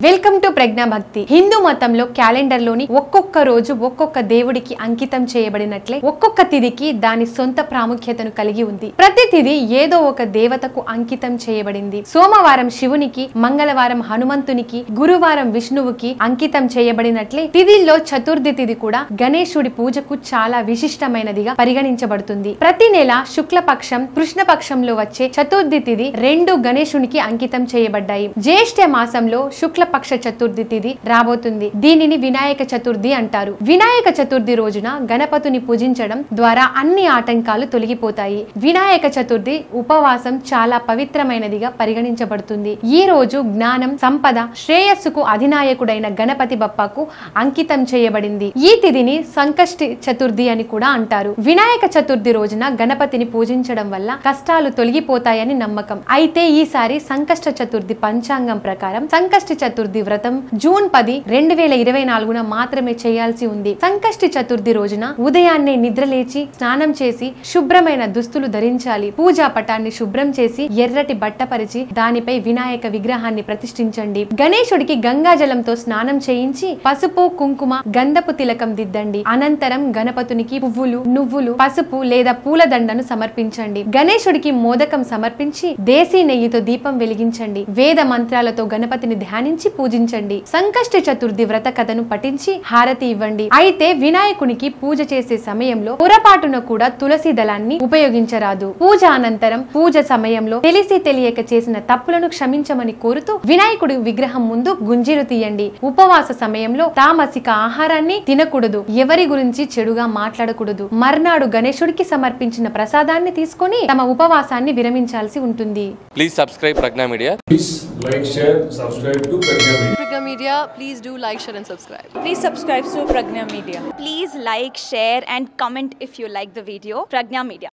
Welcome to ప్రజ్ఞా భక్తి. హిందూ మతంలో calendar లోని ఒక్కొక్క రోజు ఒక్కొక్క దేవుడికి అంకితం చేయబడినట్లే ఒక్కొక్క తిథికి దాని సొంత ప్రాముఖ్యతను కలిగి ఉంది. ప్రతి తిథి ఏదో ఒక దేవతకు అంకితం చేయబడింది. సోమవారం శివునికి, మంగళవారం హనుమంతునికి, గురువారం విష్ణువుకి అంకితం చేయబడినట్లే తిథిల్లో చతుర్థి తిథి కూడా గణేశుడి పూజకు చాలా విశిష్టమైనదిగా పరిగణించబడుతుంది. ప్రతి నెల శుక్లపక్షం, కృష్ణపక్షంలో వచ్చే చతుర్థి తిథి రెండు గణేశునికి అంకితం చేయబడ్డాయి. జ్యేష్ఠ మాసంలో శుక్లపక్ష చతుర్థి తిథి రాబోతుంది. దీనిని వినాయక చతుర్థి అంటారు. వినాయక చతుర్థి రోజున గణపతిని పూజించడం ద్వారా అన్ని ఆటంకాలు తొలగిపోతాయి. వినాయక చతుర్థి ఉపవాసం చాలా పవిత్రమైనదిగా పరిగణించబడుతుంది. ఈ రోజు జ్ఞానం, సంపద, శ్రేయస్సుకు అధినాయకుడైన గణపతి బప్పకు అంకితం చేయబడింది. ఈ తిథిని సంకష్టి చతుర్థి అని కూడా అంటారు. వినాయక చతుర్థి రోజున గణపతిని పూజించడం వల్ల కష్టాలు తొలగిపోతాయని నమ్మకం. అయితే ఈసారి సంకష్ట చతుర్థి పంచాంగం ప్రకారం సంకష్టి చతుర్థి వ్రతం జూన్ 10, 2024 మాత్రమే చేయాల్సి ఉంది. సంకష్టి చతుర్థి రోజున ఉదయాన్నే నిద్రలేచి స్నానం చేసి శుభ్రమైన దుస్తులు ధరించాలి. పూజా పటాన్ని శుభ్రం చేసి ఎర్రటి బట్ట పరిచి దానిపై వినాయక విగ్రహాన్ని ప్రతిష్ఠించండి. గణేశుడికి గంగాజలంతో స్నానం చేయించి పసుపు, కుంకుమ, గంధపు తిలకం దిద్దండి. అనంతరం గణపతునికి పువ్వులు, నువ్వులు, పసుపు లేదా పూలదండను సమర్పించండి. గణేశుడికి మోదకం సమర్పించి దేశీ నెయ్యితో దీపం వెలిగించండి. వేద మంత్రాలతో గణపతిని ధ్యానించి పూజించండి. సంకష్టి చతుర్థి వ్రత కథను పఠించి హారతి ఇవ్వండి. అయితే వినాయకునికి పూజ చేసే సమయంలో పొరపాటున కూడా తులసి దళాన్ని ఉపయోగించరాదు. పూజ అనంతరం, పూజ సమయంలో తెలిసి తెలియక చేసిన తప్పులను క్షమించమని కోరుతూ వినాయకుడి విగ్రహం ముందు గుంజీలు తీయండి. ఉపవాస సమయంలో తామసిక ఆహారాన్ని తినకూడదు. ఎవరి గురించి చెడుగా మాట్లాడకూడదు. మర్నాడు గణేశుడికి సమర్పించిన ప్రసాదాన్ని తీసుకొని తమ ఉపవాసాన్ని విరమించాల్సి ఉంటుంది. Please subscribe Pragna Media. Please like, share, subscribe to Pragna Media. Pragna Media, please do like, share and subscribe. Please subscribe to Pragna Media. Please like, share and comment if you like the video. Pragna Media.